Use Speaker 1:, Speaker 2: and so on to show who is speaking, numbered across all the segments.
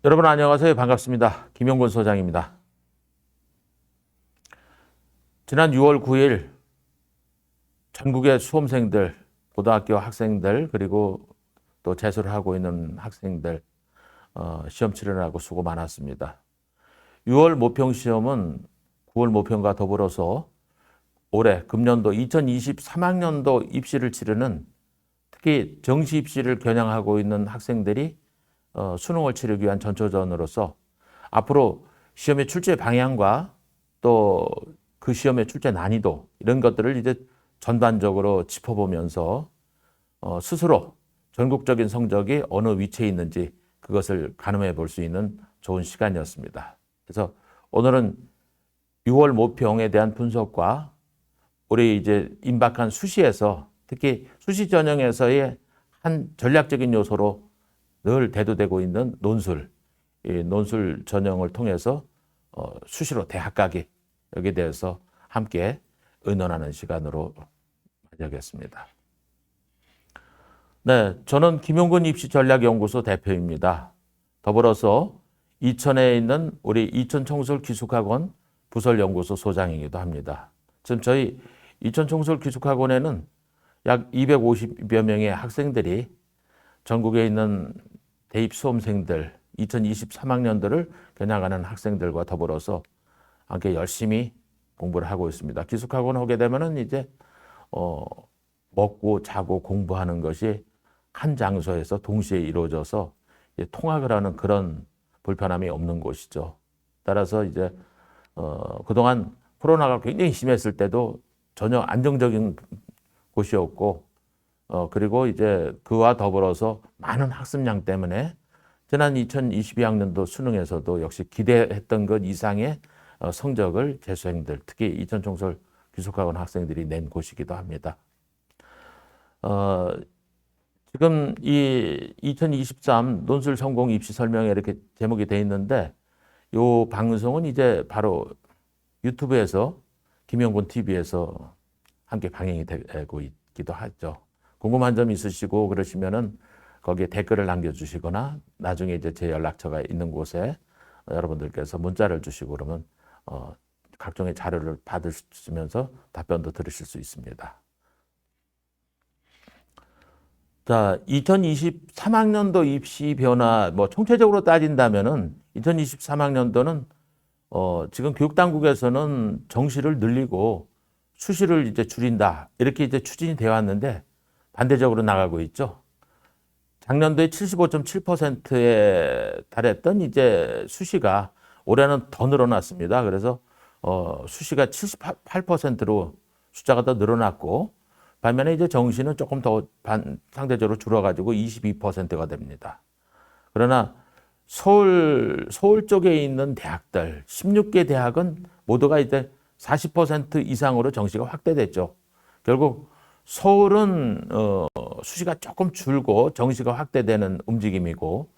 Speaker 1: 여러분 안녕하세요. 반갑습니다. 김용곤 소장입니다. 지난 6월 9일 전국의 수험생들, 고등학교 학생들 그리고 또 재수를 하고 있는 학생들 시험 치르느라고 수고 많았습니다. 6월 모평시험은 9월 모평과 더불어서 올해 금년도 2023학년도 입시를 치르는 특히 정시 입시를 겨냥하고 있는 학생들이 수능을 치르기 위한 전초전으로서 앞으로 시험의 출제 방향과 또 그 시험의 출제 난이도 이런 것들을 이제 전반적으로 짚어보면서 스스로 전국적인 성적이 어느 위치에 있는지 그것을 가늠해 볼 수 있는 좋은 시간이었습니다. 그래서 오늘은 6월 모평에 대한 분석과 우리 이제 임박한 수시에서 특히 수시 전형에서의 한 전략적인 요소로 늘 대두되고 있는 논술, 이 논술 전형을 통해서 수시로 대학 가기 여기에 대해서 함께 의논하는 시간으로 여겼습니다. 네, 저는 김용곤 입시전략연구소 대표입니다. 더불어서 이천에 있는 우리 이천청솔기숙학원 부설연구소 소장이기도 합니다. 지금 저희 이천청솔기숙학원에는 약 250여 명의 학생들이 전국에 있는 대입 수험생들, 2023학년도를 겨냥하는 학생들과 더불어서 함께 열심히 공부를 하고 있습니다. 기숙학원 오게 되면은 이제 먹고 자고 공부하는 것이 한 장소에서 동시에 이루어져서 통학을 하는 그런 불편함이 없는 곳이죠. 따라서 이제 그동안 코로나가 굉장히 심했을 때도 전혀 안정적인 곳이었고 그리고 이제 그와 더불어서 많은 학습량 때문에 지난 2022학년도 수능에서도 역시 기대했던 것 이상의 성적을 재수생들, 특히 이천청솔 기숙학원 학생들이 낸 곳이기도 합니다. 지금 이 2023 논술 성공 입시 설명에 이렇게 제목이 되어 있는데 이 방송은 이제 바로 유튜브에서 김용곤 TV에서 함께 방영이 되고 있기도 하죠. 궁금한 점 있으시고 그러시면은 거기에 댓글을 남겨주시거나 나중에 이제 제 연락처가 있는 곳에 여러분들께서 문자를 주시고 그러면 각종의 자료를 받으시면서 답변도 들으실 수 있습니다. 자, 2023학년도 입시 변화, 총체적으로 따진다면은 2023학년도는 지금 교육당국에서는 정시를 늘리고 수시를 이제 줄인다 이렇게 이제 추진이 되어 왔는데 반대적으로 나가고 있죠. 작년도에 75.7%에 달했던 이제 수시가 올해는 더 늘어났습니다. 그래서 수시가 78%로 숫자가 더 늘어났고 반면에 이제 정시는 조금 더 상대적으로 줄어가지고 22%가 됩니다. 그러나 서울 쪽에 있는 대학들 16개 대학은 모두가 이제 40% 이상으로 정시가 확대됐죠. 결국 서울은 수시가 조금 줄고 정시가 확대되는 움직임이고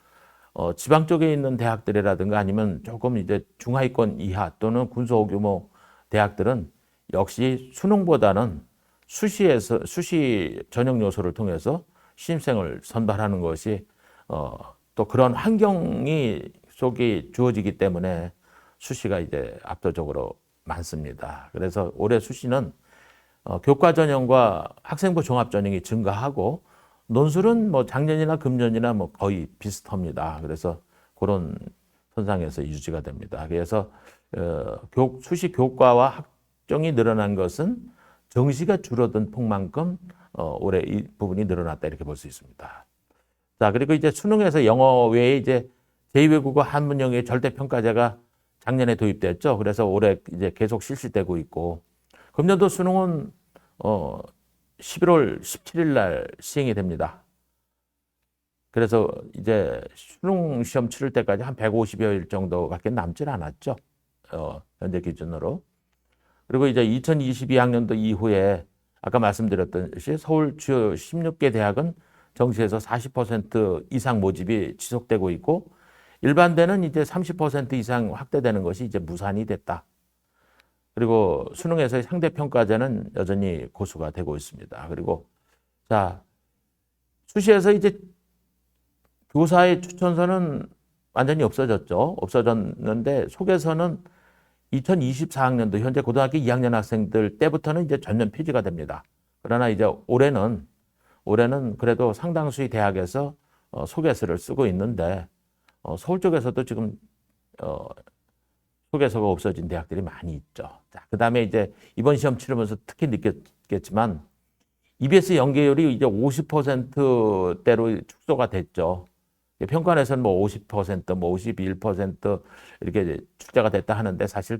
Speaker 1: 지방 쪽에 있는 대학들이라든가 아니면 조금 이제 중하위권 이하 또는 군소규모 대학들은 역시 수능보다는 수시 전형 요소를 통해서 신입생을 선발하는 것이 또 그런 환경이 속이 주어지기 때문에 수시가 이제 압도적으로 많습니다. 그래서 올해 수시는 교과 전형과 학생부 종합 전형이 증가하고 논술은 작년이나 금년이나 거의 비슷합니다. 그래서 그런 선상에서 유지가 됩니다. 그래서 수시 교과와 학종이 늘어난 것은 정시가 줄어든 폭만큼 올해 이 부분이 늘어났다 이렇게 볼 수 있습니다. 자, 그리고 이제 수능에서 영어 외에 이제 제2외국어 한문 영어의 절대평가제가 작년에 도입됐죠. 그래서 올해 이제 계속 실시되고 있고 금년도 수능은 11월 17일 날 시행이 됩니다. 그래서 이제 수능 시험 치를 때까지 한 150여일 정도밖에 남질 않았죠. 현재 기준으로. 그리고 이제 2022학년도 이후에 아까 말씀드렸듯이 서울 주요 16개 대학은 정시에서 40% 이상 모집이 지속되고 있고 일반대는 이제 30% 이상 확대되는 것이 이제 무산이 됐다. 그리고 수능에서의 상대평가제는 여전히 고수가 되고 있습니다. 그리고 자, 수시에서 이제 교사의 추천서는 완전히 없어졌죠. 없어졌는데 속에서는 2024학년도 현재 고등학교 2학년 학생들 때부터는 이제 전면 폐지가 됩니다. 그러나 이제 올해는 그래도 상당수의 대학에서 소개서를 쓰고 있는데 서울 쪽에서도 지금 소개서가 없어진 대학들이 많이 있죠. 자, 그다음에 이제 이번 시험 치르면서 특히 느꼈겠지만 EBS 연계율이 이제 50%대로 축소가 됐죠. 평가원에서는 뭐 50%, 뭐 51% 이렇게 출제가 됐다 하는데 사실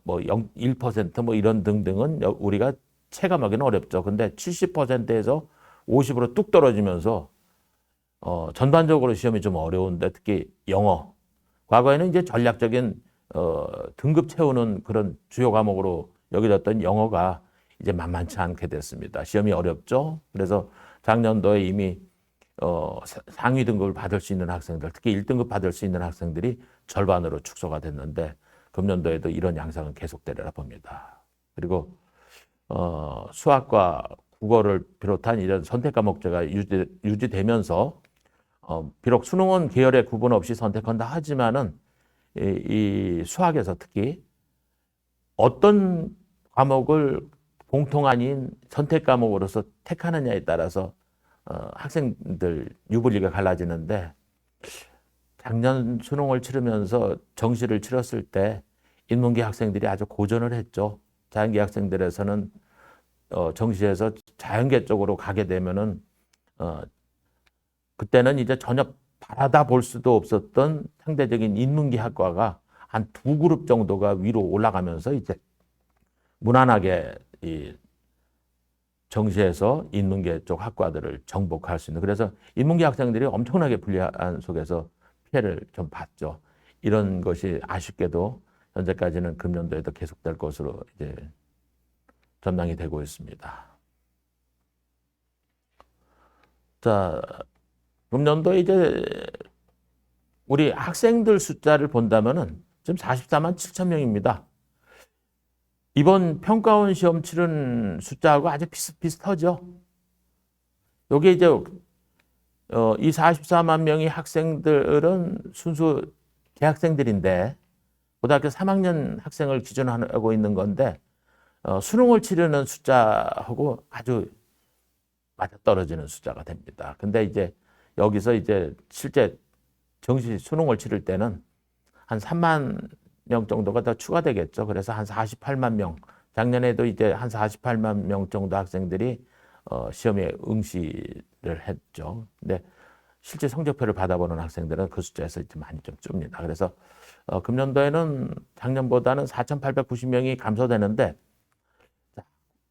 Speaker 1: 뭐 1%뭐 이런 등등은 우리가 체감하기는 어렵죠. 근데 70%에서 50으로 뚝 떨어지면서 전반적으로 시험이 좀 어려운데 특히 영어. 과거에는 이제 전략적인 등급 채우는 그런 주요 과목으로 여겨졌던 영어가 이제 만만치 않게 됐습니다. 시험이 어렵죠. 그래서 작년도에 이미 상위 등급을 받을 수 있는 학생들, 특히 1등급 받을 수 있는 학생들이 절반으로 축소가 됐는데 금년도에도 이런 양상은 계속되리라 봅니다. 그리고 수학과 국어를 비롯한 이런 선택 과목제가 유지되면서 비록 수능은 계열의 구분 없이 선택한다 하지만은 이 수학에서 특히 어떤 과목을 공통 아닌 선택 과목으로서 택하느냐에 따라서 학생들 유불리가 갈라지는데 작년 수능을 치르면서 정시를 치렀을 때 인문계 학생들이 아주 고전을 했죠. 자연계 학생들에서는 정시에서 자연계 쪽으로 가게 되면은 그때는 이제 전혀 바라다 볼 수도 없었던 상대적인 인문계 학과가 한 두 그룹 정도가 위로 올라가면서 이제 무난하게 이 정시에서 인문계 쪽 학과들을 정복할 수 있는, 그래서 인문계 학생들이 엄청나게 불리한 속에서 피해를 좀 봤죠. 이런 것이 아쉽게도 현재까지는 금년도에도 계속될 것으로 이제 전망이 되고 있습니다. 자, 금년도에 이제 우리 학생들 숫자를 본다면은 지금 44만 7천 명입니다. 이번 평가원 시험 치른 숫자하고 아주 비슷비슷하죠. 여기 이제 이 44만 명의 학생들은 순수 재학생들인데 고등학교 3학년 학생을 기준으로 하고 있는 건데 수능을 치르는 숫자하고 아주 맞아떨어지는 숫자가 됩니다. 근데 이제 여기서 이제 실제 정시 수능을 치를 때는 한 3만 명 정도가 더 추가되겠죠. 그래서 한 48만 명. 작년에도 이제 한 48만 명 정도 학생들이 시험에 응시를 했죠. 근데 실제 성적표를 받아보는 학생들은 그 숫자에서 이제 많이 좀 줍니다. 그래서 금년도에는 작년보다는 4,890명이 감소되는데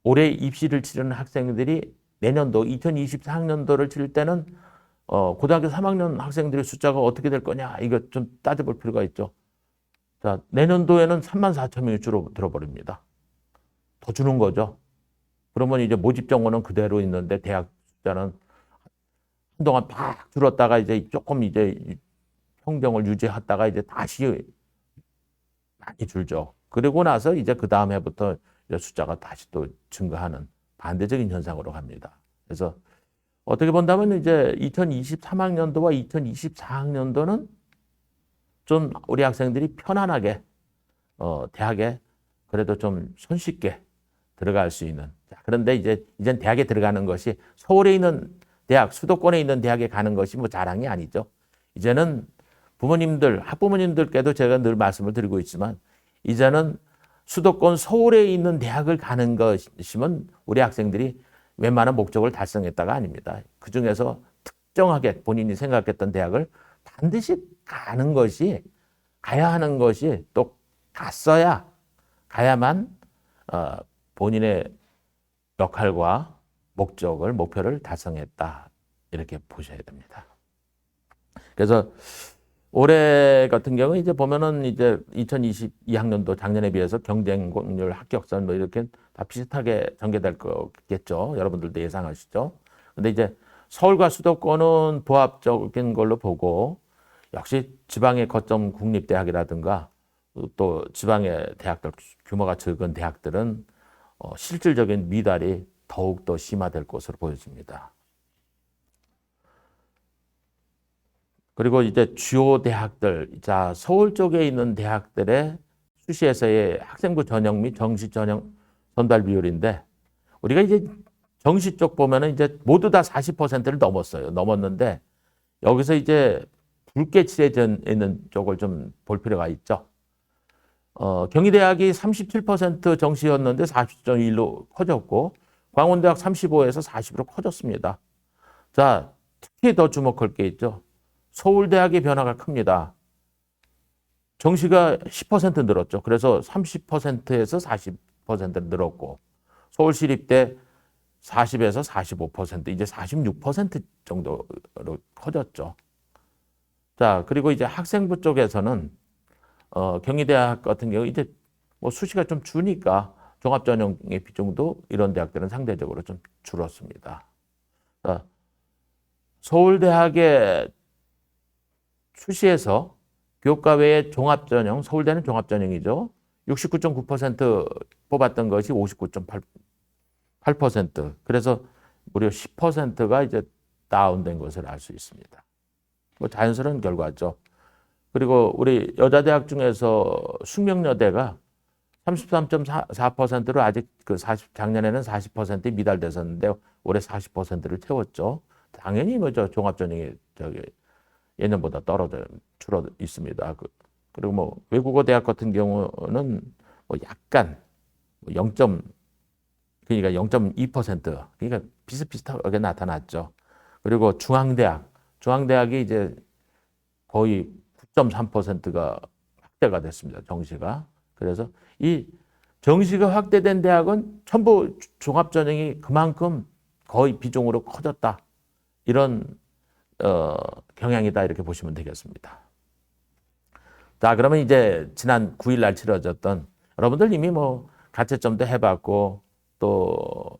Speaker 1: 올해 입시를 치르는 학생들이 내년도 2024학년도를 치를 때는 고등학교 3학년 학생들의 숫자가 어떻게 될 거냐, 이거 좀 따져볼 필요가 있죠. 자, 내년도에는 3만 4천 명이 줄어들어버립니다. 더 주는 거죠. 그러면 이제 모집 정원은 그대로 있는데 대학 숫자는 한동안 팍 줄었다가 이제 조금 이제 평정을 유지하다가 이제 다시 많이 줄죠. 그리고 나서 이제 그 다음 해부터 이제 숫자가 다시 또 증가하는 반대적인 현상으로 갑니다. 그래서 어떻게 본다면 이제 2023학년도와 2024학년도는 좀 우리 학생들이 편안하게 대학에 그래도 좀 손쉽게 들어갈 수 있는. 그런데 이젠 대학에 들어가는 것이 서울에 있는 대학, 수도권에 있는 대학에 가는 것이 뭐 자랑이 아니죠. 이제는 부모님들, 학부모님들께도 제가 늘 말씀을 드리고 있지만 이제는 수도권 서울에 있는 대학을 가는 것이면 우리 학생들이 웬만한 목적을 달성했다가 아닙니다. 그중에서 특정하게 본인이 생각했던 대학을 반드시 가야 하는 것이 또 가야만 본인의 역할과 목표를 달성했다, 이렇게 보셔야 됩니다. 그래서 올해 같은 경우 이제 보면은 이제 2022학년도 작년에 비해서 경쟁률, 합격선 뭐 이렇게 다 비슷하게 전개될 거겠죠. 여러분들도 예상하시죠. 근데 이제 서울과 수도권은 부합적인 걸로 보고 역시 지방의 거점 국립대학이라든가 또 지방의 대학들, 규모가 적은 대학들은 실질적인 미달이 더욱더 심화될 것으로 보여집니다. 그리고 이제 주요 대학들, 자, 서울 쪽에 있는 대학들의 수시에서의 학생부 전형 및 정시 전형 선발 비율인데, 우리가 이제 정시 쪽 보면은 이제 모두 다 40%를 넘었어요. 넘었는데, 여기서 이제 붉게 칠해져 있는 쪽을 좀 볼 필요가 있죠. 경희대학이 37% 정시였는데 40.1로 커졌고, 광운대학 35에서 40으로 커졌습니다. 자, 특히 더 주목할 게 있죠. 서울대학의 변화가 큽니다. 정시가 10% 늘었죠. 그래서 30%에서 40% 늘었고, 서울시립대 40에서 45%, 이제 46% 정도로 커졌죠. 자, 그리고 이제 학생부 쪽에서는 경희대학 같은 경우 이제 뭐 수시가 좀 주니까 종합전형의 비중도 이런 대학들은 상대적으로 좀 줄었습니다. 자, 서울대학의 수시에서 교과 외에 종합전형, 서울대는 종합전형이죠. 69.9% 뽑았던 것이 59.8%. 그래서 무려 10%가 이제 다운된 것을 알 수 있습니다. 뭐 자연스러운 결과죠. 그리고 우리 여자대학 중에서 숙명여대가 33.4%로 아직 작년에는 40%에 미달됐었는데 올해 40%를 채웠죠. 당연히 뭐죠 종합전형이 예년보다 줄어 있습니다. 그리고 뭐 외국어 대학 같은 경우는 뭐 약간 0. 그러니까 0.2% 그러니까 비슷비슷하게 나타났죠. 그리고 중앙대학이 이제 거의 9.3%가 확대가 됐습니다. 정시가. 그래서 이 정시가 확대된 대학은 전부 종합전형이 그만큼 거의 비중으로 커졌다. 이런 경향이다 이렇게 보시면 되겠습니다. 자, 그러면 이제 지난 9일 날 치러졌던 여러분들 이미 뭐 가채점도 해봤고 또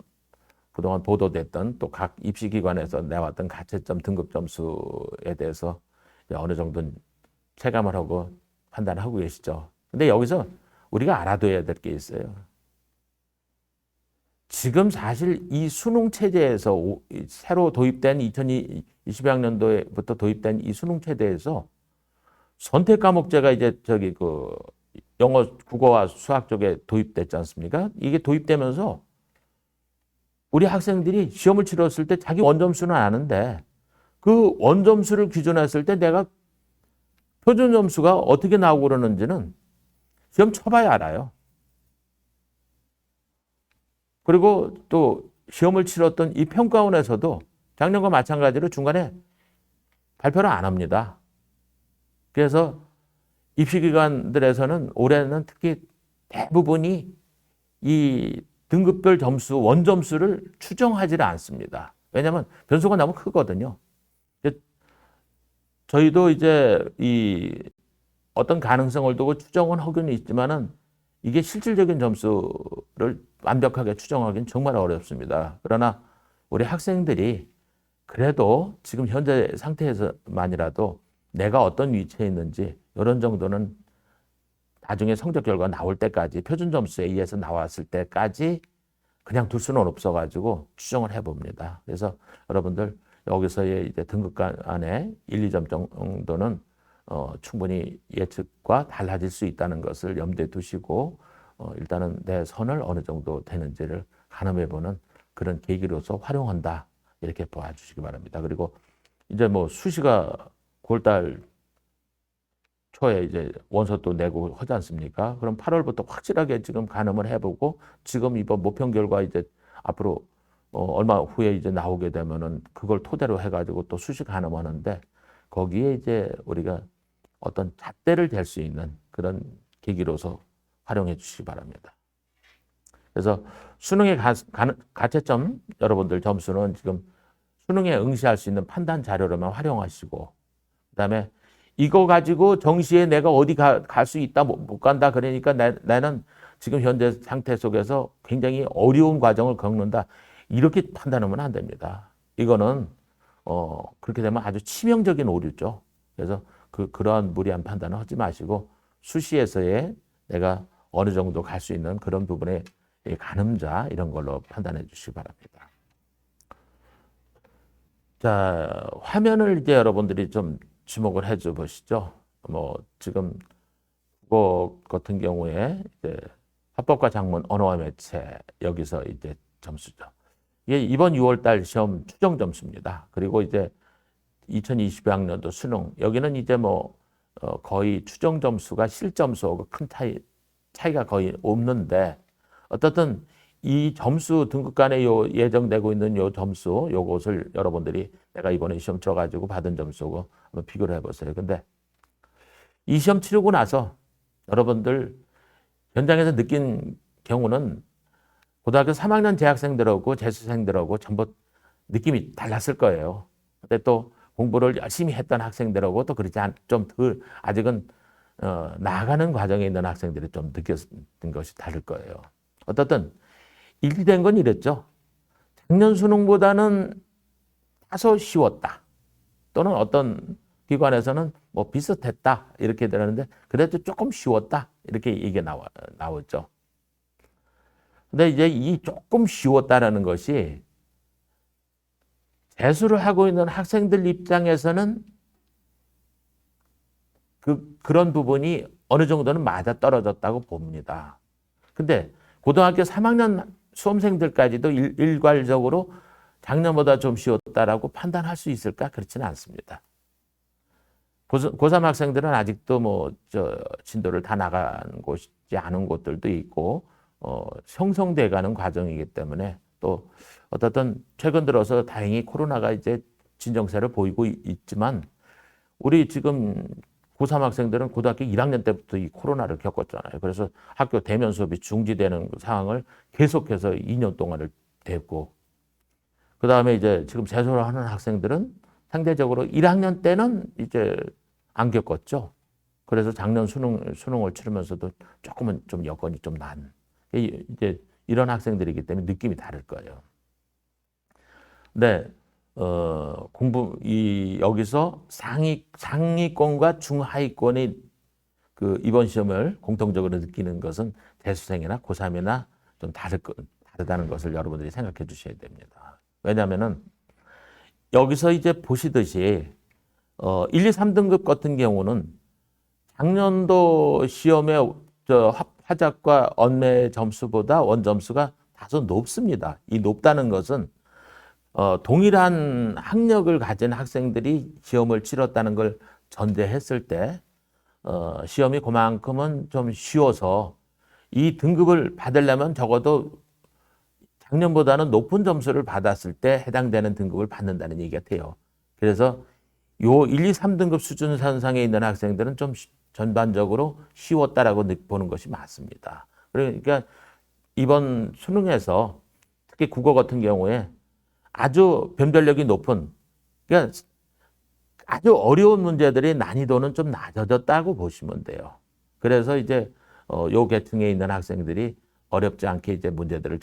Speaker 1: 그동안 보도됐던 또 각 입시기관에서 내왔던 가채점 등급 점수에 대해서 어느 정도 체감을 하고 판단하고 계시죠. 근데 여기서 우리가 알아둬야 될 게 있어요. 지금 사실 이 수능 체제에서 새로 도입된 2020학년도부터 도입된 이 수능 체제에서 선택 과목제가 이제 영어, 국어와 수학 쪽에 도입됐지 않습니까? 이게 도입되면서 우리 학생들이 시험을 치렀을 때 자기 원점수는 아는데 그 원점수를 기준했을 때 내가 표준 점수가 어떻게 나오고 그러는지는 시험 쳐봐야 알아요. 그리고 또 시험을 치렀던 이 평가원에서도 작년과 마찬가지로 중간에 발표를 안 합니다. 그래서 입시기관들에서는 올해는 특히 대부분이 이 등급별 점수, 원점수를 추정하지를 않습니다. 왜냐하면 변수가 너무 크거든요. 저희도 이제 어떤 가능성을 두고 추정은 하고는 있지만은 이게 실질적인 점수를 완벽하게 추정하기는 정말 어렵습니다. 그러나 우리 학생들이 그래도 지금 현재 상태에서만이라도 내가 어떤 위치에 있는지 이런 정도는 나중에 성적 결과 나올 때까지 표준 점수에 의해서 나왔을 때까지 그냥 둘 수는 없어가지고 추정을 해봅니다. 그래서 여러분들 여기서의 이제 등급간 안에 1, 2점 정도는 충분히 예측과 달라질 수 있다는 것을 염두에 두시고 일단은 내 선을 어느 정도 되는지를 가늠해보는 그런 계기로서 활용한다. 이렇게 봐주시기 바랍니다. 그리고 이제 뭐 수시가 9월달 초에 이제 원서도 내고 하지 않습니까? 그럼 8월부터 확실하게 지금 가늠을 해보고 지금 이번 모평 결과 이제 앞으로 얼마 후에 이제 나오게 되면은 그걸 토대로 해가지고 또 수시 가늠하는데 거기에 이제 우리가 어떤 잣대를 댈 수 있는 그런 계기로서 활용해 주시기 바랍니다. 그래서 수능의 가채점 여러분들 점수는 지금 수능에 응시할 수 있는 판단 자료로만 활용하시고 그다음에 이거 가지고 정시에 내가 어디 갈 수 있다 못 간다 그러니까 나는 지금 현재 상태 속에서 굉장히 어려운 과정을 겪는다 이렇게 판단하면 안 됩니다. 이거는 그렇게 되면 아주 치명적인 오류죠. 그래서 그러한 무리한 판단을 하지 마시고 수시에서의 내가 어느 정도 갈 수 있는 그런 부분의 가늠자 이런 걸로 판단해 주시기 바랍니다. 자, 화면을 이제 여러분들이 좀 주목을 해줘 보시죠. 뭐 지금 국어 같은 경우에 이제 화법과 작문, 언어와 매체 여기서 이제 점수죠. 이게 이번 6월 달 시험 추정 점수입니다. 그리고 이제 2020학년도 수능 여기는 이제 뭐 거의 추정 점수가 실점수하고 큰 차이가 거의 없는데 어떻든 이 점수 등급간에 예정되고 있는 요 점수 요것을 여러분들이 내가 이번에 시험 쳐가지고 받은 점수하고 한번 비교를 해보세요. 근데 이 시험 치르고 나서 여러분들 현장에서 느낀 경우는 고등학교 3학년 재학생들하고 재수생들하고 전부 느낌이 달랐을 거예요. 근데 또 공부를 열심히 했던 학생들하고 또 그렇지 좀 덜 아직은 나아가는 과정에 있는 학생들이 좀 느꼈던 것이 다를 거예요. 어떻든 일치된 건 이랬죠. 작년 수능보다는 다소 쉬웠다. 또는 어떤 기관에서는 뭐 비슷했다 이렇게 들었는데 그래도 조금 쉬웠다 이렇게 얘기 나왔죠. 근데 이제 이 조금 쉬웠다라는 것이 재수를 하고 있는 학생들 입장에서는 그런 부분이 어느 정도는 맞아 떨어졌다고 봅니다. 근데 고등학교 3학년 수험생들까지도 일괄적으로 작년보다 좀 쉬웠다라고 판단할 수 있을까? 그렇지는 않습니다. 고3 학생들은 아직도 뭐 진도를 다 나간 곳이 않은 곳들도 있고 형성돼 가는 과정이기 때문에 또 어떻든 최근 들어서 다행히 코로나가 이제 진정세를 보이고 있지만 우리 지금 고3 학생들은 고등학교 1학년 때부터 이 코로나를 겪었잖아요. 그래서 학교 대면 수업이 중지되는 상황을 계속해서 2년 동안을 됐고 그 다음에 이제 지금 재수를 하는 학생들은 상대적으로 1학년 때는 이제 안 겪었죠. 그래서 작년 수능을 치르면서도 조금은 좀 여건이 좀 난. 이제 이런 학생들이기 때문에 느낌이 다를 거예요. 근데 여기서 상위권과 중하위권이 그 이번 시험을 공통적으로 느끼는 것은 재수생이나 고3이나 좀 다르다는 것을 여러분들이 생각해 주셔야 됩니다. 왜냐하면은 여기서 이제 보시듯이 1, 2, 3등급 같은 경우는 작년도 시험의 화작과 언매 점수보다 원점수가 다소 높습니다. 이 높다는 것은 동일한 학력을 가진 학생들이 시험을 치렀다는 걸 전제했을 때 시험이 그만큼은 좀 쉬워서 이 등급을 받으려면 적어도 작년보다는 높은 점수를 받았을 때 해당되는 등급을 받는다는 얘기가 돼요. 그래서 요 1, 2, 3등급 수준 선상에 있는 학생들은 좀 전반적으로 쉬웠다라고 보는 것이 맞습니다. 그러니까 이번 수능에서 특히 국어 같은 경우에 아주 변별력이 높은 그러니까 아주 어려운 문제들의 난이도는 좀 낮아졌다고 보시면 돼요. 그래서 이제 요 계층에 있는 학생들이 어렵지 않게 이제 문제들을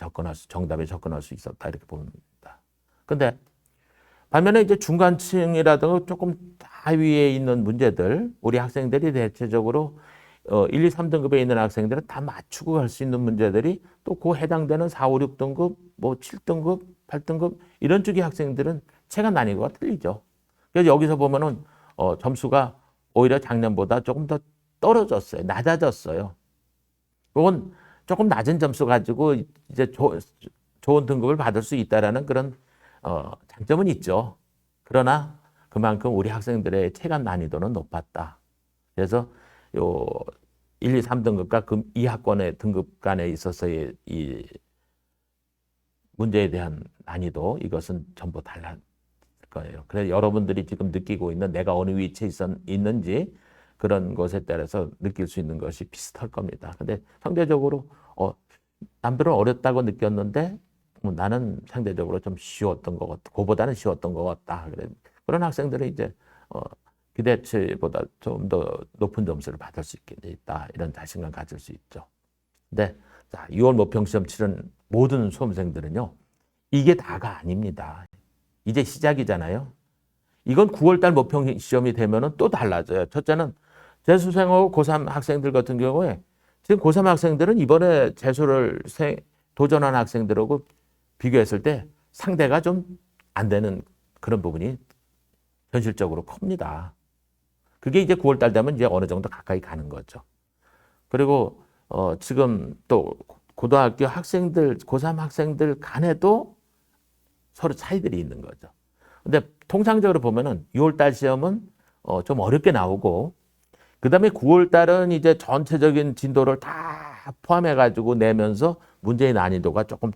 Speaker 1: 정답에 접근할 수 있었다 이렇게 봅니다. 근데 반면에 이제 중간층이라든가 조금 하위에 있는 문제들, 우리 학생들이 대체적으로 1, 2, 3등급에 있는 학생들은 다 맞추고 갈 수 있는 문제들이 또 그 해당되는 4, 5, 6등급, 뭐 7등급, 8등급 이런 쪽의 학생들은 체감 난이도가 틀리죠. 그래서 여기서 보면은 점수가 오히려 작년보다 조금 더 떨어졌어요. 낮아졌어요. 그건 조금 낮은 점수 가지고 이제 좋은 등급을 받을 수 있다라는 그런 장점은 있죠. 그러나 그만큼 우리 학생들의 체감 난이도는 높았다. 그래서 요 1, 2, 3등급과 이 학번의 등급 간에 있어서의 이 문제에 대한 난이도 이것은 전부 달라질 거예요. 그래서 여러분들이 지금 느끼고 있는 내가 어느 위치에 있는지 그런 것에 따라서 느낄 수 있는 것이 비슷할 겁니다. 근데 상대적으로 남들은 어렵다고 느꼈는데 나는 상대적으로 좀 쉬웠던 것 같다. 그보다는 쉬웠던 것 같다. 그런 학생들은 이제 기대치보다 좀 더 높은 점수를 받을 수 있다. 이런 자신감 가질 수 있죠. 근데 자, 6월 모평시험 치른 모든 수험생들은요. 이게 다가 아닙니다. 이제 시작이잖아요. 이건 9월달 모평시험이 되면은 또 달라져요. 첫째는 재수생하고 고3 학생들 같은 경우에 지금 고3 학생들은 이번에 재수를 도전한 학생들하고 비교했을 때 상대가 좀 안 되는 그런 부분이 현실적으로 큽니다. 그게 이제 9월 달 되면 이제 어느 정도 가까이 가는 거죠. 그리고 지금 또 고등학교 학생들, 고3 학생들 간에도 서로 차이들이 있는 거죠. 근데 통상적으로 보면은 6월 달 시험은 좀 어렵게 나오고, 그 다음에 9월 달은 이제 전체적인 진도를 다 포함해가지고 내면서 문제의 난이도가 조금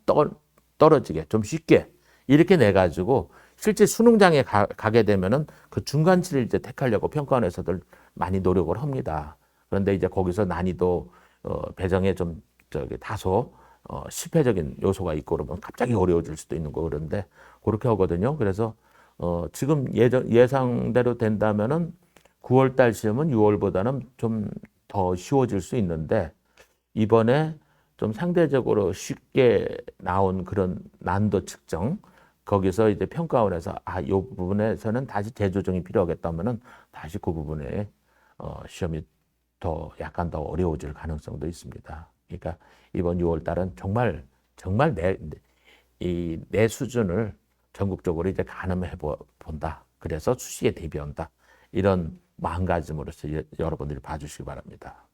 Speaker 1: 떨어지게, 좀 쉽게 이렇게 내가지고 실제 수능장에 가게 되면은 그 중간치를 이제 택하려고 평가원에서들 많이 노력을 합니다. 그런데 이제 거기서 난이도 배정에 좀 다소 실패적인 요소가 있고 그러면 갑자기 어려워질 수도 있는 거 그런데 그렇게 하거든요. 그래서 지금 예상대로 된다면은 9월 달 시험은 6월보다는 좀 더 쉬워질 수 있는데 이번에 좀 상대적으로 쉽게 나온 그런 난도 측정 거기서 이제 평가원에서 이 부분에서는 다시 재조정이 필요하겠다면은 다시 그 부분에 시험이 더 약간 더 어려워질 가능성도 있습니다. 그러니까 이번 6월 달은 정말 내 수준을 전국적으로 이제 가늠해 본다. 그래서 수시에 대비한다. 이런 마음가짐으로서 여러분들이 봐주시기 바랍니다.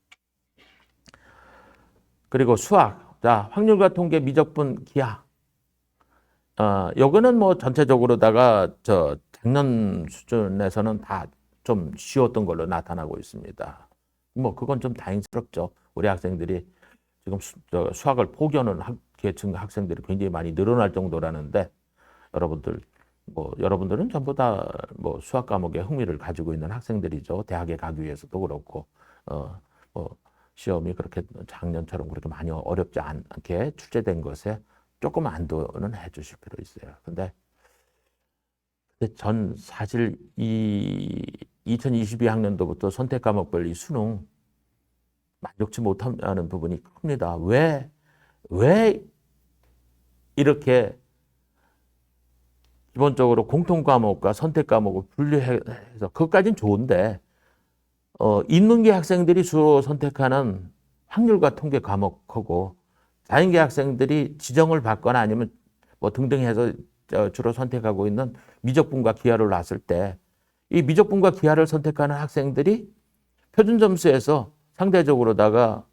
Speaker 1: 그리고 수학, 자 확률과 통계, 미적분, 기하. 요거는 뭐 전체적으로다가 작년 수준에서는 다 좀 쉬웠던 걸로 나타나고 있습니다. 뭐 그건 좀 다행스럽죠. 우리 학생들이 지금 수학을 포기하는 계층 학생들이 굉장히 많이 늘어날 정도라는데 여러분들은 전부 다 뭐 수학 과목에 흥미를 가지고 있는 학생들이죠. 대학에 가기 위해서도 그렇고 뭐 시험이 그렇게 작년처럼 그렇게 많이 어렵지 않게 출제된 것에 조금 안도는 해주실 필요 있어요. 근데 전 사실 이 2022학년도부터 선택 과목별 이 수능 만족치 못하는 부분이 큽니다. 왜 이렇게 기본적으로 공통 과목과 선택 과목을 분리해서 그것까지는 좋은데 인문계 학생들이 주로 선택하는 확률과 통계 과목하고 자연계 학생들이 지정을 받거나 아니면 뭐 등등 해서 주로 선택하고 있는 미적분과 기하를 놨을 때 이 미적분과 기하를 선택하는 학생들이 표준 점수에서 상대적으로다가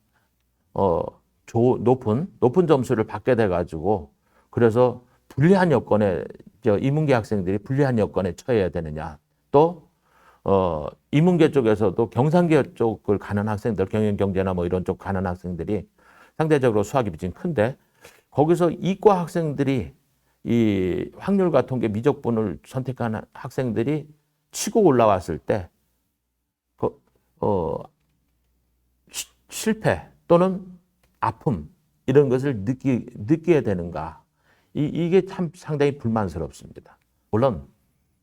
Speaker 1: 높은 점수를 받게 돼가지고 그래서 불리한 여건에 인문계 학생들이 불리한 여건에 처해야 되느냐 또 인문계 쪽에서도 경상계 쪽을 가는 학생들 경영경제나 뭐 이런 쪽 가는 학생들이 상대적으로 수학이 비중 큰데 거기서 이과 학생들이 이 확률과 통계 미적분을 선택하는 학생들이 치고 올라왔을 때 실패 또는 아픔 이런 것을 느끼게 되는가 이게 참 상당히 불만스럽습니다. 물론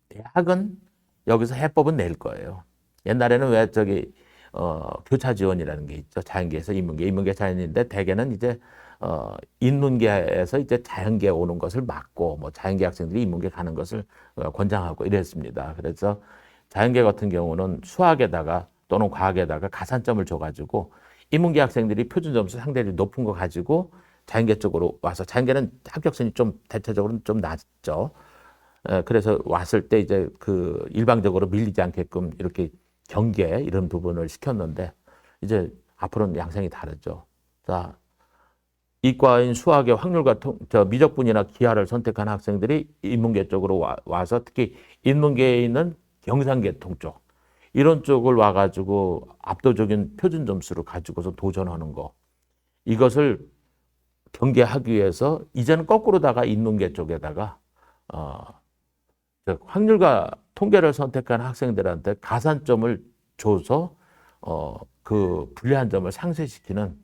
Speaker 1: 대학은 여기서 해법은 낼 거예요. 옛날에는 왜 교차 지원이라는 게 있죠. 자연계에서 인문계 자연인데 대개는 이제 인문계에서 이제 자연계에 오는 것을 막고 뭐 자연계 학생들이 인문계 가는 것을 권장하고 이랬습니다. 그래서 자연계 같은 경우는 수학에다가 또는 과학에다가 가산점을 줘가지고 인문계 학생들이 표준 점수 상대적으로 높은 거 가지고 자연계 쪽으로 와서 자연계는 합격선이 좀 대체적으로 좀 낮죠. 그래서 왔을 때 이제 그 일방적으로 밀리지 않게끔 이렇게 경계 이런 부분을 시켰는데 이제 앞으로는 양상이 다르죠. 자, 이과인 수학의 확률과 미적분이나 기하를 선택한 학생들이 인문계 쪽으로 와서 특히 인문계에 있는 경상계통 쪽 이런 쪽을 와가지고 압도적인 표준 점수를 가지고서 도전하는 거 이것을 경계하기 위해서 이제는 거꾸로다가 인문계 쪽에다가 확률과 통계를 선택한 학생들한테 가산점을 줘서 그 불리한 점을 상쇄시키는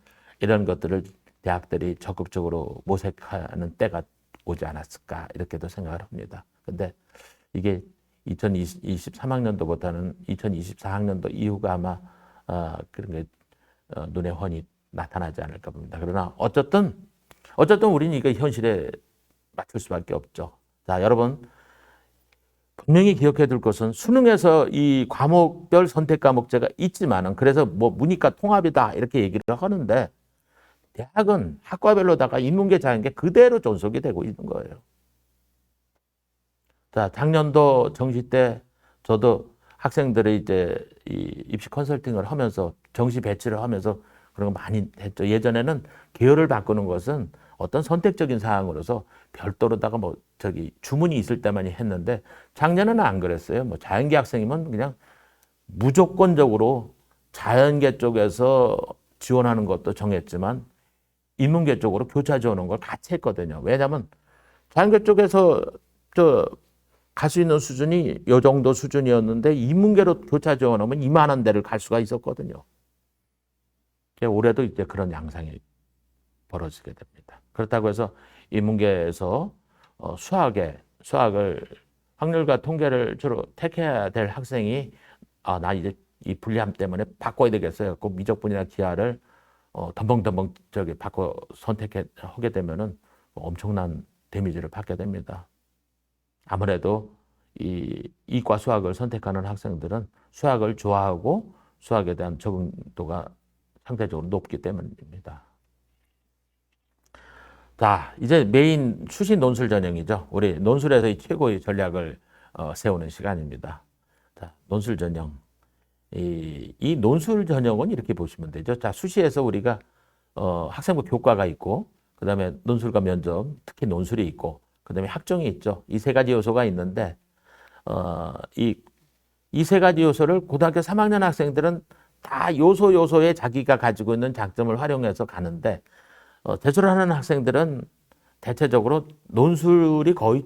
Speaker 1: 이런 것들을 대학들이 적극적으로 모색하는 때가 오지 않았을까 이렇게도 생각을 합니다. 근데 이게 2023학년도보다는 2024학년도 이후가 아마 그런 게 눈에 훤히 나타나지 않을까 봅니다. 그러나 어쨌든 우리는 이거 현실에 맞출 수밖에 없죠. 자, 여러분 분명히 기억해야 될 것은 수능에서 이 과목별 선택 과목제가 있지만은 그래서 뭐 문이과 통합이다 이렇게 얘기를 하는데 대학은 학과별로다가 인문계 자연계 그대로 존속이 되고 있는 거예요. 자, 작년도 정시 때 저도 학생들이 이제 이 입시 컨설팅을 하면서 정시 배치를 하면서 그런 거 많이 했죠. 예전에는 계열을 바꾸는 것은 어떤 선택적인 사항으로서 별도로다가 뭐 저기 주문이 있을 때만 했는데 작년에는 안 그랬어요. 뭐 자연계 학생이면 그냥 무조건적으로 자연계 쪽에서 지원하는 것도 정했지만 인문계 쪽으로 교차 지원하는 걸 같이 했거든요. 왜냐하면 자연계 쪽에서 갈 수 있는 수준이 이 정도 수준이었는데 인문계로 교차 지원하면 이만한 데를 갈 수가 있었거든요. 올해도 이제 그런 양상이 벌어지게 됩니다. 그렇다고 해서 인문계에서 수학을 확률과 통계를 주로 택해야 될 학생이 나 이제 이 불리함 때문에 바꿔야 되겠어요. 꼭 미적분이나 기하를 덤벙덤벙 바꿔 하게 되면은 엄청난 데미지를 받게 됩니다. 아무래도 이 이과 수학을 선택하는 학생들은 수학을 좋아하고 수학에 대한 적응도가 상대적으로 높기 때문입니다. 자, 이제 메인 수시 논술 전형이죠. 우리 논술에서의 최고의 전략을 세우는 시간입니다. 자, 논술 전형. 이 논술 전형은 이렇게 보시면 되죠. 자, 수시에서 우리가 학생부 교과가 있고, 그 다음에 논술과 면접, 특히 논술이 있고, 그 다음에 학종이 있죠. 이 세 가지 요소가 있는데, 이 세 가지 요소를 고등학교 3학년 학생들은 다 요소에 자기가 가지고 있는 장점을 활용해서 가는데, 대출을 하는 학생들은 대체적으로 논술이 거의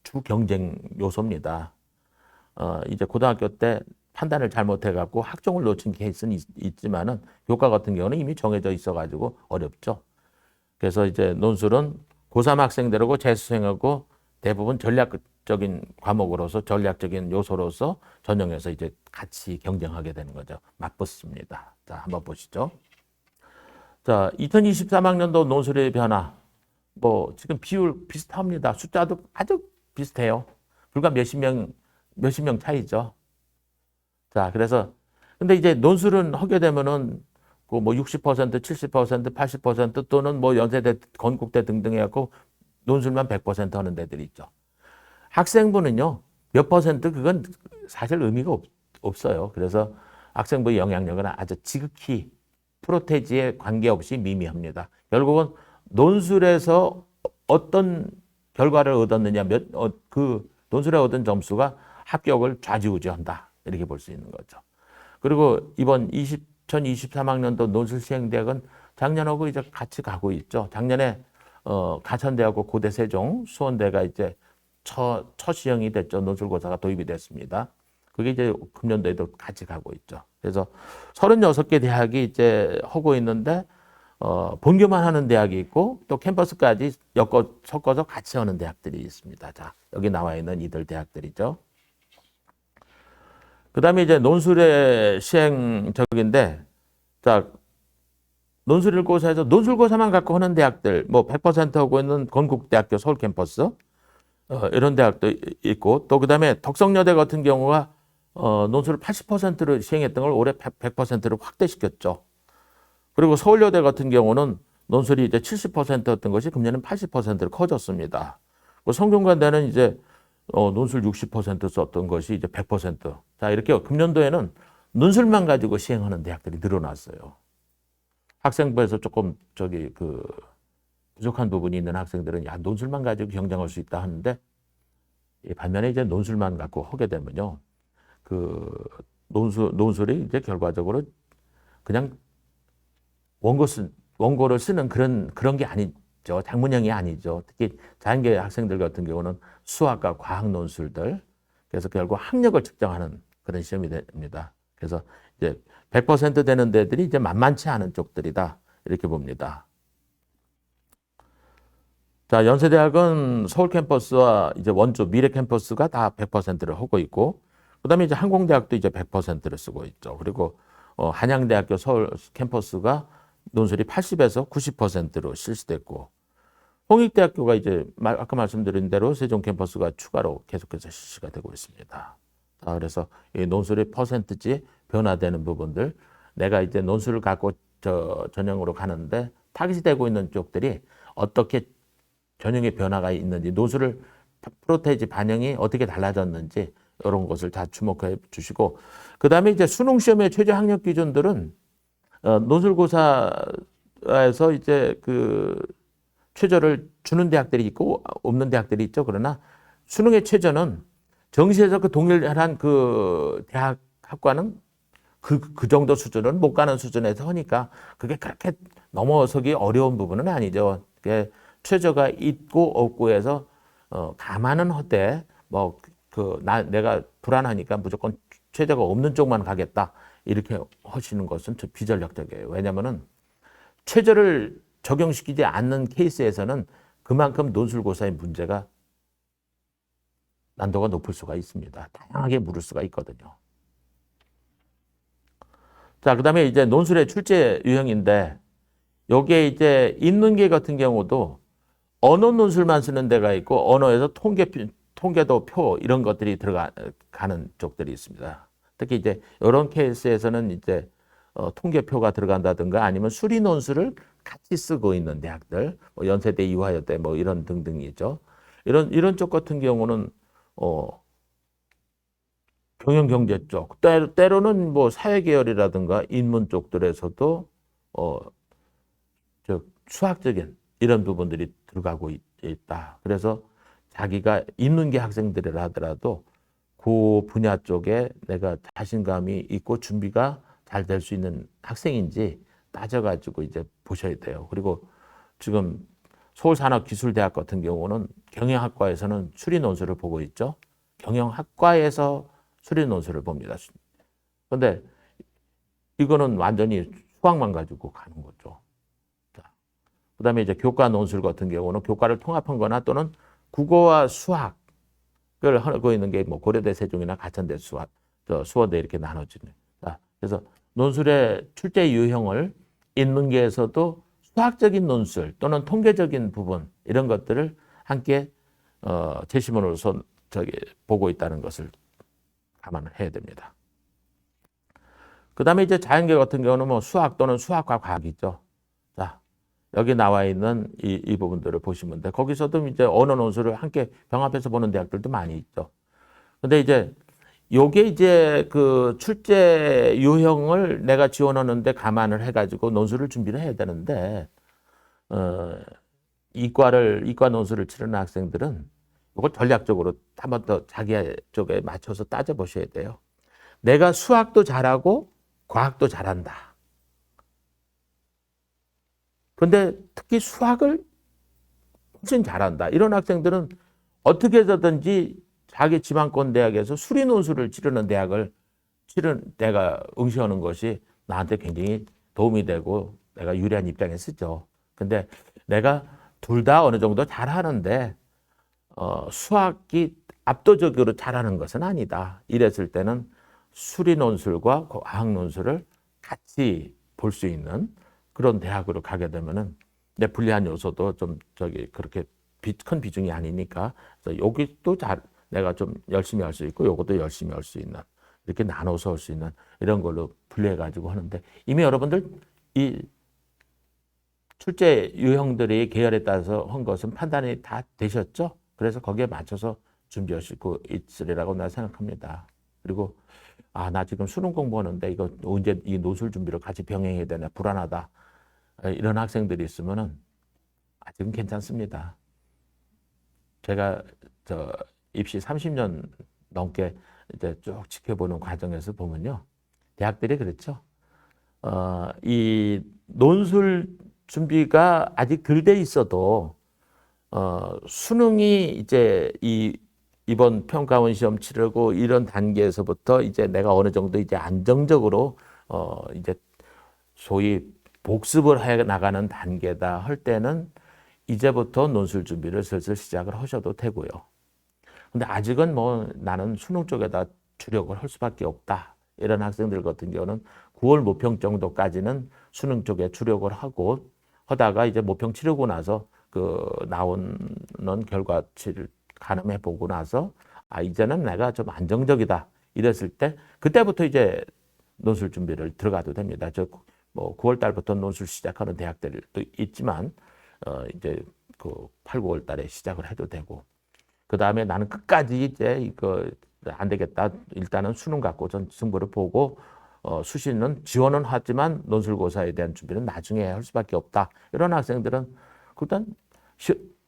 Speaker 1: 주 경쟁 요소입니다. 이제 고등학교 때 판단을 잘못해갖고 학종을 놓친 케이스는 있지만은 교과 같은 경우는 이미 정해져 있어가지고 어렵죠. 그래서 이제 논술은 고3 학생들하고 재수생하고 대부분 전략적인 과목으로서 전략적인 요소로서 전형에서 이제 같이 경쟁하게 되는 거죠. 맞붙습니다. 자, 한번 보시죠. 자, 2023학년도 논술의 변화. 뭐 지금 비율 비슷합니다. 숫자도 아주 비슷해요. 불과 몇십 명 차이죠. 자, 그래서 근데 이제 논술은 하게 되면은 그 뭐 60%, 70%, 80% 또는 뭐 연세대, 건국대 등등 해갖고 논술만 100% 하는 데들이 있죠. 학생부는요, 몇 퍼센트 그건 사실 의미가 없어요. 그래서 학생부의 영향력은 아주 지극히 프로테지에 관계없이 미미합니다. 결국은 논술에서 어떤 결과를 얻었느냐, 그 논술에 얻은 점수가 합격을 좌지우지한다. 이렇게 볼 수 있는 거죠. 그리고 이번 2023학년도 논술 시행대학은 작년하고 이제 같이 가고 있죠. 작년에 가천대하고 고대세종, 수원대가 이제 첫 시행이 됐죠. 논술고사가 도입이 됐습니다. 그게 이제 금년도에도 같이 가고 있죠. 그래서 36개 대학이 이제 하고 있는데 본교만 하는 대학이 있고 또 캠퍼스까지 섞어서 같이 하는 대학들이 있습니다. 자, 여기 나와 있는 이들 대학들이죠. 그 다음에 이제 논술의 시행적인데, 자, 논술일고사에서 논술고사만 갖고 하는 대학들, 뭐 100% 하고 있는 건국대학교 서울 캠퍼스, 이런 대학도 있고, 또 그 다음에 덕성여대 같은 경우가 논술을 80%를 시행했던 걸 올해 100%를 확대시켰죠. 그리고 서울여대 같은 경우는 논술이 이제 70%였던 것이 금년은 80%로 커졌습니다. 성균관대는 이제 논술 60% 썼던 것이 이제 100%. 자, 이렇게 금년도에는 논술만 가지고 시행하는 대학들이 늘어났어요. 학생부에서 조금 부족한 부분이 있는 학생들은 야, 논술만 가지고 경쟁할 수 있다 하는데 반면에 이제 논술만 갖고 하게 되면요. 그 논술이 이제 결과적으로 그냥 원고를 쓰는 그런 게 아니죠. 작문형이 아니죠. 특히 자연계 학생들 같은 경우는 수학과 과학 논술들, 그래서 결국 학력을 측정하는 그런 시험이 됩니다. 그래서 이제 100% 되는 데들이 이제 만만치 않은 쪽들이다. 이렇게 봅니다. 자, 연세대학은 서울 캠퍼스와 이제 원주 미래 캠퍼스가 다 100%를 하고 있고, 그 다음에 이제 항공대학도 이제 100%를 쓰고 있죠. 그리고 한양대학교 서울 캠퍼스가 논술이 80에서 90%로 실시됐고, 홍익대학교가 이제 아까 말씀드린 대로 세종 캠퍼스가 추가로 계속해서 실시가 되고 있습니다. 자, 그래서 이 논술의 퍼센트지 변화되는 부분들, 내가 이제 논술을 갖고 전형으로 가는데 타깃이 되고 있는 쪽들이 어떻게 전형의 변화가 있는지, 논술을 프로테이지 반영이 어떻게 달라졌는지 이런 것을 다 주목해 주시고, 그 다음에 이제 수능 시험의 최저 학력 기준들은 논술고사에서 이제 그 최저를 주는 대학들이 있고 없는 대학들이 있죠. 그러나 수능의 최저는 정시에서 그 동일한 그 대학 학과는 그 정도 수준은 못 가는 수준에서 하니까 그게 그렇게 넘어서기 어려운 부분은 아니죠. 그게 최저가 있고 없고 해서 감안은 하되 뭐 내가 불안하니까 무조건 최저가 없는 쪽만 가겠다 이렇게 하시는 것은 좀 비전략적이에요. 왜냐하면은 최저를 적용시키지 않는 케이스에서는 그만큼 논술고사의 문제가 난도가 높을 수가 있습니다. 다양하게 물을 수가 있거든요. 자, 그 다음에 이제 논술의 출제 유형인데, 여기에 이제 인문계 같은 경우도 언어 논술만 쓰는 데가 있고, 언어에서 통계도 표, 이런 것들이 들어가는 쪽들이 있습니다. 특히 이제 이런 케이스에서는 이제 통계표가 들어간다든가 아니면 수리 논술을 같이 쓰고 있는 대학들, 뭐 연세대, 이화여대 뭐 이런 등등이죠. 이런 쪽 같은 경우는 경영경제 쪽, 때로는 뭐 사회계열이라든가 인문 쪽들에서도 수학적인 이런 부분들이 들어가고 있다. 그래서 자기가 인문계 학생들이라 하더라도 그 분야 쪽에 내가 자신감이 있고 준비가 잘 될 수 있는 학생인지 따져가지고 이제 보셔야 돼요. 그리고 지금 서울산업기술대학 같은 경우는 경영학과에서는 수리 논술을 보고 있죠. 경영학과에서 수리 논술을 봅니다. 그런데 이거는 완전히 수학만 가지고 가는 거죠. 그 다음에 이제 교과 논술 같은 경우는 교과를 통합한 거나 또는 국어와 수학을 하고 있는 게 뭐 고려대 세종이나 가천대 수원대 이렇게 나눠지는. 자, 그래서 논술의 출제 유형을 인문계에서도 수학적인 논술 또는 통계적인 부분 이런 것들을 함께 제시문으로서 보고 있다는 것을 감안을 해야 됩니다. 그 다음에 이제 자연계 같은 경우는 뭐 수학 또는 수학과 과학이죠. 자, 여기 나와 있는 이 부분들을 보시면 돼. 거기서도 이제 언어 논술을 함께 병합해서 보는 대학들도 많이 있죠. 근데 이제 요게 이제 그 출제 유형을 내가 지원하는데 감안을 해가지고 논술을 준비를 해야 되는데, 이과 논술을 치르는 학생들은 이걸 전략적으로 한 번 더 자기 쪽에 맞춰서 따져보셔야 돼요. 내가 수학도 잘하고 과학도 잘한다. 근데 특히 수학을 훨씬 잘한다. 이런 학생들은 어떻게 해서든지 자기 지방권 대학에서 수리 논술을 치르는 내가 응시하는 것이 나한테 굉장히 도움이 되고 내가 유리한 입장에 쓰죠. 근데 내가 둘 다 어느 정도 잘하는데 수학이 압도적으로 잘하는 것은 아니다. 이랬을 때는 수리 논술과 과학 논술을 같이 볼 수 있는 그런 대학으로 가게 되면은 내 불리한 요소도 좀 그렇게 큰 비중이 아니니까 여기 또 내가 좀 열심히 할 수 있고 요것도 열심히 할 수 있는 이렇게 나눠서 할 수 있는 이런 걸로 분리해 가지고 하는데 이미 여러분들 이 출제 유형들이 계열에 따라서 한 것은 판단이 다 되셨죠? 그래서 거기에 맞춰서 준비하시고 있으리라고 나 생각합니다. 그리고 나 지금 수능 공부하는데 이거 언제 이 논술 준비를 같이 병행해야 되나 불안하다. 이런 학생들이 있으면은 아직은 괜찮습니다. 제가 입시 30년 넘게 이제 쭉 지켜보는 과정에서 보면요. 대학들이 그렇죠. 이 논술 준비가 아직 덜 돼 있어도 수능이 이제 이번 평가원 시험 치르고 이런 단계에서부터 이제 내가 어느 정도 이제 안정적으로 이제 소위 복습을 해 나가는 단계다 할 때는 이제부터 논술 준비를 슬슬 시작을 하셔도 되고요. 근데 아직은 뭐 나는 수능 쪽에다 주력을 할 수밖에 없다. 이런 학생들 같은 경우는 9월 모평 정도까지는 수능 쪽에 주력을 하고 하다가 이제 모평 치르고 나서 나오는 결과치를 가늠해 보고 나서 이제는 내가 좀 안정적이다. 이랬을 때 그때부터 이제 논술 준비를 들어가도 됩니다. 뭐 9월 달부터 논술 시작하는 대학들도 있지만 이제 8, 9월 달에 시작을 해도 되고 그 다음에 나는 끝까지 이제 안 되겠다. 일단은 수능 갖고 전 승부를 보고 수시는 지원은 하지만 논술고사에 대한 준비는 나중에 할 수밖에 없다. 이런 학생들은 일단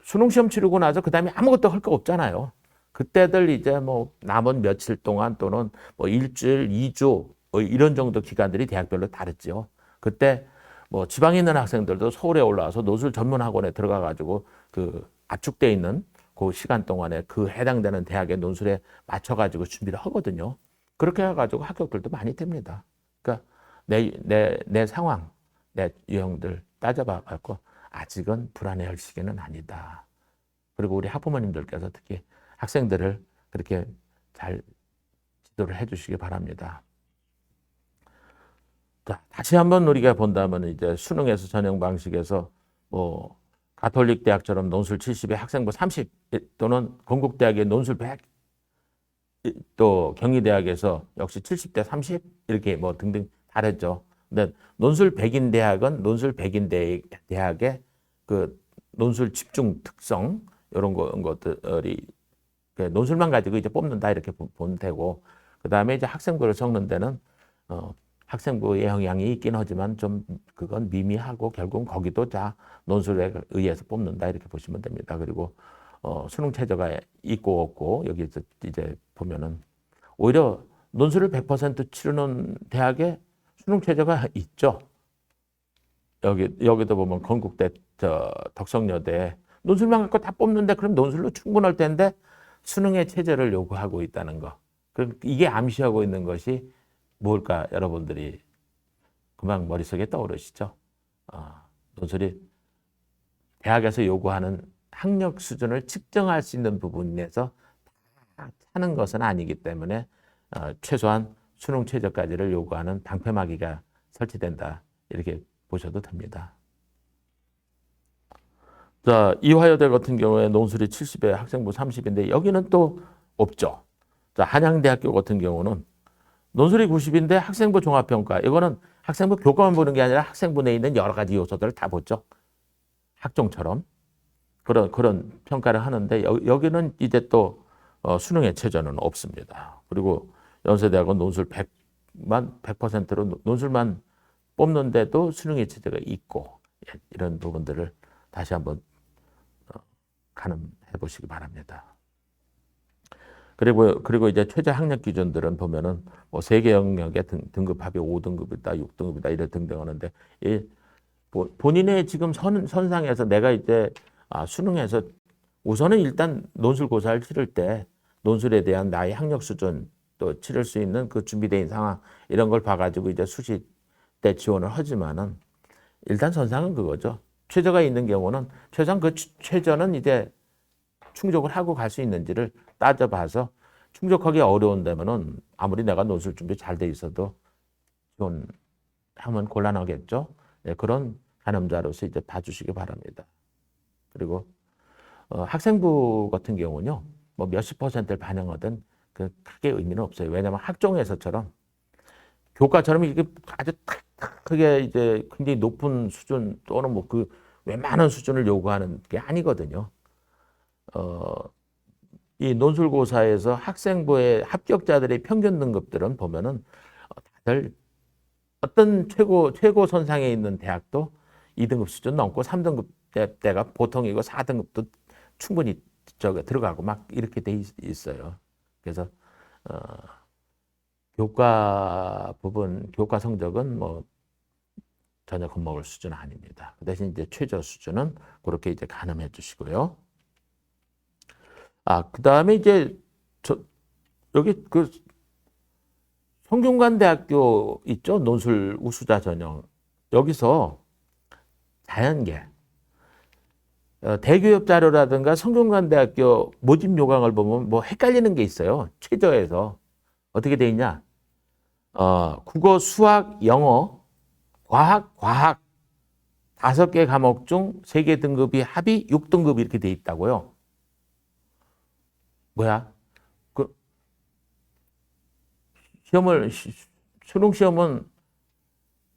Speaker 1: 수능 시험 치르고 나서 그다음에 아무것도 할 거 없잖아요. 그때들 이제 뭐 남은 며칠 동안 또는 뭐 일주일, 2주 뭐 이런 정도 기간들이 대학별로 다르죠. 그때 뭐 지방에 있는 학생들도 서울에 올라와서 논술 전문 학원에 들어가 가지고 그 압축돼 있는 그 시간 동안에 그 해당되는 대학의 논술에 맞춰 가지고 준비를 하거든요. 그렇게 해 가지고 합격들도 많이 됩니다. 그러니까 내 상황, 내 유형들 따져봐 갖고 아직은 불안해할 시기는 아니다. 그리고 우리 학부모님들께서 특히 학생들을 그렇게 잘 지도를 해 주시기 바랍니다. 자, 다시 한번 우리가 본다면 이제 수능에서 전형 방식에서 뭐 가톨릭 대학처럼 논술 70에 학생부 30 또는 건국대학의 논술 100, 또 경희대학에서 역시 70대 30 이렇게 뭐 등등 다르죠. 근데 논술 100인 대학은 논술 100인 대학의 그 논술 집중 특성 이런 것들이 논술만 가지고 이제 뽑는다 이렇게 보면 되고, 그 다음에 이제 학생부를 적는 데는 학생부의 영향이 있긴 하지만 좀 그건 미미하고 결국은 거기도 다 논술에 의해서 뽑는다 이렇게 보시면 됩니다. 그리고 수능 최저가 있고 없고 여기서 이제 보면은 오히려 논술을 100% 치르는 대학에 수능 최저가 있죠. 여기도 보면 건국대 덕성여대 논술만 갖고 다 뽑는데 그럼 논술로 충분할 텐데 수능의 최저를 요구하고 있다는 거. 그럼 이게 암시하고 있는 것이 뭘까 여러분들이 금방 머릿속에 떠오르시죠? 논술이 대학에서 요구하는 학력 수준을 측정할 수 있는 부분에서 다 차는 것은 아니기 때문에 최소한 수능 최저까지를 요구하는 방패막이가 설치된다 이렇게 보셔도 됩니다. 자, 이화여대 같은 경우에 논술이 70에 학생부 30인데 여기는 또 없죠. 자, 한양대학교 같은 경우는 논술이 90인데 학생부 종합평가, 이거는 학생부 교과만 보는 게 아니라 학생부 내에 있는 여러 가지 요소들을 다 보죠. 학종처럼 그런 평가를 하는데 여기는 이제 또 수능의 최저는 없습니다. 그리고 연세대학은 논술 100%로 논술만 뽑는데도 수능의 최저가 있고, 이런 부분들을 다시 한번 가늠해 보시기 바랍니다. 그리고 이제 최저 학력 기준들은 보면은 뭐 세계 영역의 등급합이 5등급이다, 6등급이다 이래 등등 하는데 본인의 지금 선상에서 내가 이제 수능에서 우선은 일단 논술고사를 치를 때 논술에 대한 나의 학력 수준 또 치를 수 있는 그 준비되어 있는 상황 이런 걸 봐가지고 이제 수시 때 지원을 하지만은 일단 선상은 그거죠. 최저가 있는 경우는 최소한 그 최저는 이제 충족을 하고 갈 수 있는지를 따져봐서 충족하기 어려운다면은 아무리 내가 논술 준비 잘 돼 있어도 지원하면 곤란하겠죠. 네, 그런 가늠자로서 이제 봐주시기 바랍니다. 그리고 학생부 같은 경우는요, 뭐 몇십 퍼센트를 반영하든 그 크게 의미는 없어요. 왜냐하면 학종에서처럼 교과처럼 이게 아주 크게 이제 굉장히 높은 수준 또는 뭐 그 웬만한 수준을 요구하는 게 아니거든요. 이 논술고사에서 학생부의 합격자들의 평균 등급들은 보면은 다들 어떤 최고 선상에 있는 대학도 2등급 수준 넘고 3등급 대가 보통이고 4등급도 충분히 들어가고 막 이렇게 돼 있어요. 그래서 교과 부분, 교과 성적은 뭐 전혀 겁먹을 수준은 아닙니다. 그 대신 이제 최저 수준은 그렇게 이제 가늠해 주시고요. 그 다음에 이제 여기 그 성균관대학교 있죠? 논술 우수자 전형. 여기서 자연계 대교협 자료라든가 성균관대학교 모집 요강을 보면 뭐 헷갈리는 게 있어요. 최저에서 어떻게 돼 있냐? 국어, 수학, 영어, 과학 5개 과목 중 3개 등급이 합이 6등급 이렇게 돼 있다고요. 뭐야? 그 수능 시험은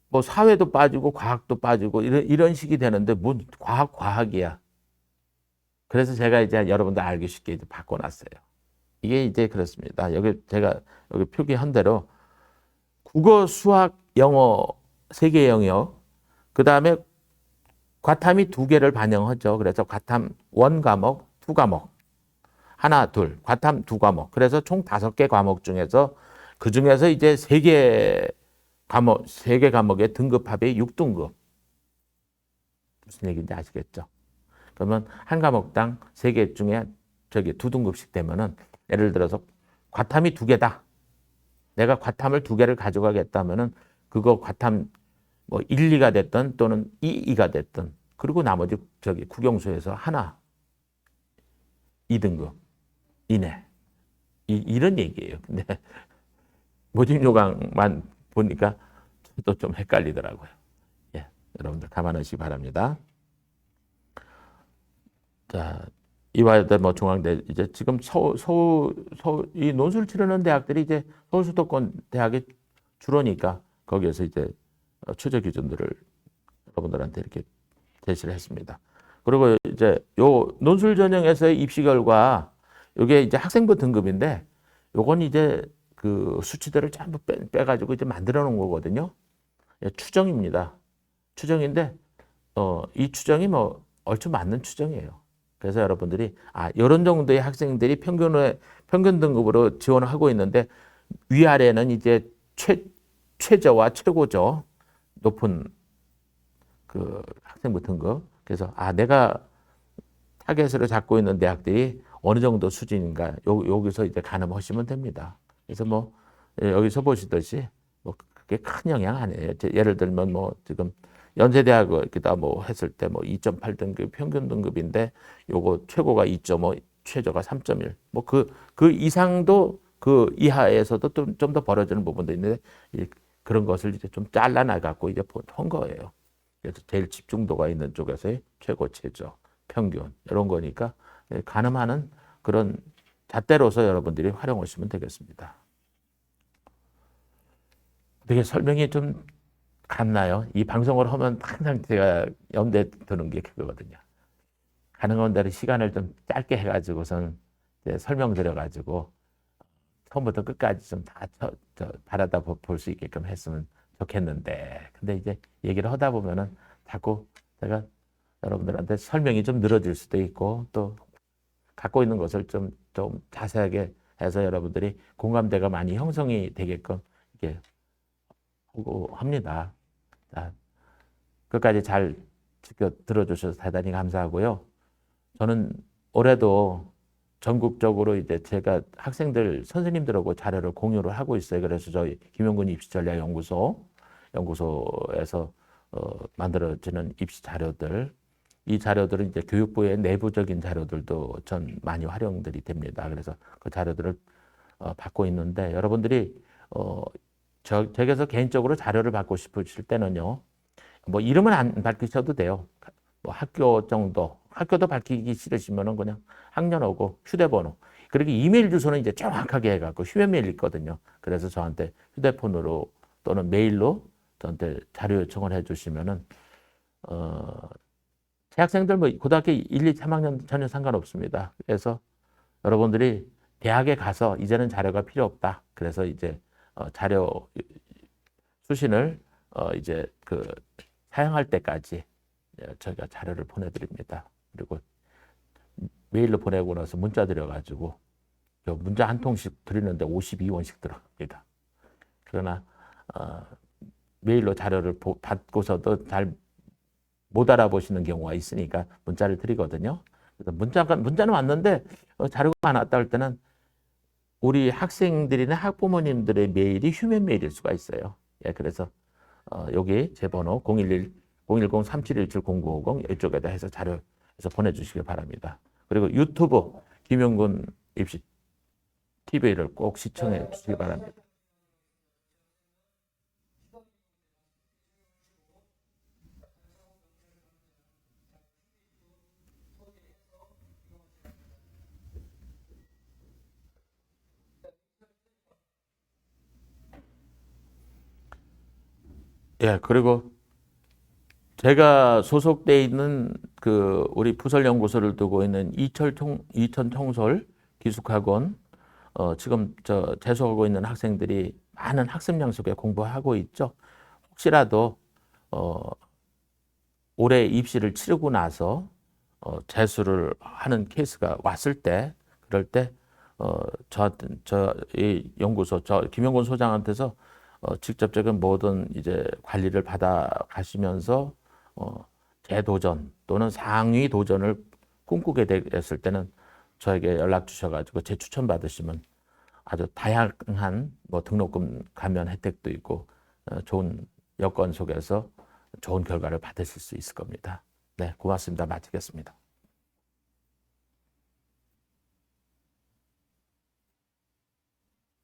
Speaker 1: 뭐 사회도 빠지고 과학도 빠지고 이런 식이 되는데 뭔 과학이야. 그래서 제가 이제 여러분들 알기 쉽게 이제 바꿔놨어요. 이게 이제 그렇습니다. 여기 제가 여기 표기한 대로 국어, 수학, 영어 세 개 영역, 그 다음에 과탐이 두 개를 반영하죠. 그래서 과탐 원 과목, 투 과목, 하나, 둘, 과탐 두 과목. 그래서 총 5개 과목 중에서 그 중에서 이제 세 개 과목의 등급합이 6등급. 무슨 얘기인지 아시겠죠? 그러면 한 과목당 3개 중에 저기 2등급씩 되면은 예를 들어서 과탐이 2개다. 내가 과탐을 2개를 가져가겠다면은 그거 과탐 뭐 1, 2가 됐든 또는 2, 2가 됐든 그리고 나머지 저기 국영수에서 하나 2등급 이내 이런 얘기예요. 근데 모집 요강만 보니까 또 좀 헷갈리더라고요. 예, 여러분들 감안하시기 바랍니다. 자, 이화여대 뭐 중앙대 이제 지금 이 논술을 치르는 대학들이 이제 서울 수도권 대학이 주로니까 거기에서 이제 최저 기준들을 여러분들한테 이렇게 제시를 했습니다. 그리고 이제 요 논술 전형에서의 입시 결과 요게 이제 학생부 등급인데 요건 이제 그 수치들을 전부 빼가지고 이제 만들어 놓은 거거든요. 예, 추정입니다. 추정인데 이 추정이 뭐 얼추 맞는 추정이에요. 그래서 여러분들이 이런 정도의 학생들이 평균 등급으로 지원을 하고 있는데 위아래는 이제 최저와 최고죠. 높은 그 학생부 등급. 그래서 내가 타겟으로 잡고 있는 대학들이 어느 정도 수준인가 여기서 이제 가늠하시면 됩니다. 그래서 뭐 여기서 보시듯이 뭐 그게 큰 영향 아니에요. 예를 들면 뭐 지금 연세대학을 기다 뭐 했을 때 뭐 2.8 등급 평균 등급인데 요거 최고가 2.5, 최저가 3.1. 뭐 그 이상도 그 이하에서도 좀 더 벌어지는 부분도 있는데 그런 것을 이제 좀 잘라나 갖고 이제 본 거예요. 그래서 제일 집중도가 있는 쪽에서의 최고, 최저, 평균 이런 거니까 가늠하는 그런 잣대로서 여러분들이 활용하시면 되겠습니다. 되게 설명이 좀 갔나요? 이 방송을 하면 항상 제가 염두에 두는 게 그거거든요. 가능한 대로 시간을 좀 짧게 해가지고선 설명드려가지고 처음부터 끝까지 좀 다 바라다 볼 수 있게끔 했으면 좋겠는데, 근데 이제 얘기를 하다 보면은 자꾸 제가 여러분들한테 설명이 좀 늘어질 수도 있고 또 갖고 있는 것을 좀 자세하게 해서 여러분들이 공감대가 많이 형성이 되게끔 이렇게 하고 합니다. 자, 끝까지 잘 들어주셔서 대단히 감사하고요. 저는 올해도 전국적으로 이제 제가 학생들, 선생님들하고 자료를 공유를 하고 있어요. 그래서 저희 김용근 입시전략연구소에서 만들어지는 입시 자료들, 이 자료들은 이제 교육부의 내부적인 자료들도 전 많이 활용들이 됩니다. 그래서 그 자료들을 받고 있는데 여러분들이 제게서 개인적으로 자료를 받고 싶으실 때는요, 뭐 이름은 안 밝히셔도 돼요. 뭐 학교 정도, 학교도 밝히기 싫으시면은 그냥 학년하고 휴대번호, 그리고 이메일 주소는 이제 정확하게 해갖고 휴대메일 있거든요. 그래서 저한테 휴대폰으로 또는 메일로 저한테 자료 요청을 해주시면은 재학생들 뭐 고등학교 1, 2, 3학년 전혀 상관없습니다. 그래서 여러분들이 대학에 가서 이제는 자료가 필요 없다. 그래서 이제 자료 수신을 이제 사용할 때까지 저희가 자료를 보내드립니다. 그리고 메일로 보내고 나서 문자 드려가지고 문자 한 통씩 드리는데 52원씩 들어갑니다. 그러나 메일로 자료를 받고서도 잘 못 알아보시는 경우가 있으니까 문자를 드리거든요. 그래서 문자는 왔는데 자료가 안 왔다 할 때는 우리 학생들이나 학부모님들의 메일이 휴면 메일일 수가 있어요. 예, 그래서 여기 제 번호 010-3717-0950 이쪽에다 해서 자료해서 보내주시기 바랍니다. 그리고 유튜브 김용근 입시 TV를 꼭 시청해 주시기 바랍니다. 예, 그리고 제가 소속돼 있는 우리 부설연구소를 두고 있는 이천 청솔 기숙학원 지금 재수하고 있는 학생들이 많은 학습량 속에 공부하고 있죠. 혹시라도 올해 입시를 치르고 나서 재수를 하는 케이스가 왔을 때, 그럴 때 이 연구소 김영곤 소장한테서 직접적인 모든 이제 관리를 받아 가시면서 재도전 또는 상위 도전을 꿈꾸게 됐을 때는 저에게 연락 주셔가지고 재추천 받으시면 아주 다양한 뭐 등록금 감면 혜택도 있고 좋은 여건 속에서 좋은 결과를 받으실 수 있을 겁니다. 네, 고맙습니다. 마치겠습니다.